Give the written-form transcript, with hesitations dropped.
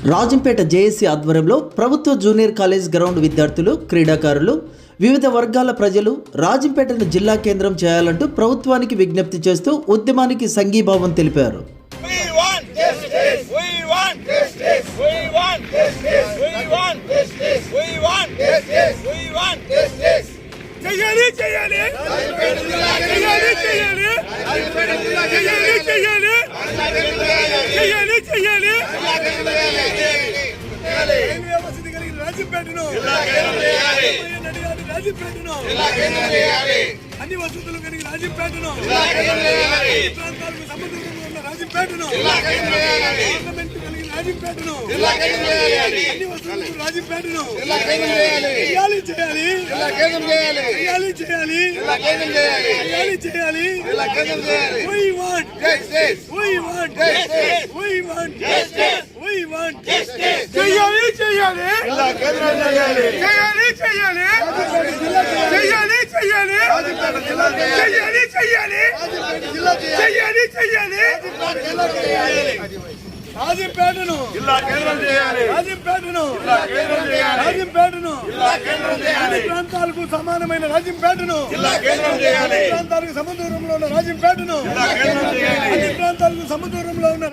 Rajampet JAC ఆధ్వర్యంలో ప్రభుత్వ junior college ground విద్యార్థులు, క్రీడాకారులు, వివిధ వర్గాల ప్రజలు రాజంపేటను జిల్లా కేంద్రం చేయాలంటూ ప్రభుత్వానికి విజ్ఞప్తి చేస్తూ ఉద్యమానికి సంఘీభావం తెలిపారు. అన్ని వసతులు కలిగి రాజంపేటను ప్రాంతాలకు సముద్రంలో ఉన్న రాజంపేటను పార్లమెంట్ కలిగిన రాజంపేటను అన్ని వసతులు రాజంపేటను చేయాలి చేయాలి చేయాలి చేయాలి చేయాలి we want justice we want justice we want justice we want justice చేయాలి చేయాలి చేయాలి చేయాలి చేయాలి చేయాలి చేయాలి రాజంపేటను జిల్లా కేంద్రం చేయాలి. రాజంపేటను అన్ని ప్రాంతాలకు సమానమైన రాజంపేటను అన్ని ప్రాంతాలకు సముద్రంలో ఉన్న రాజంపేటను అన్ని ప్రాంతాలకు సముద్రంలో ఉన్న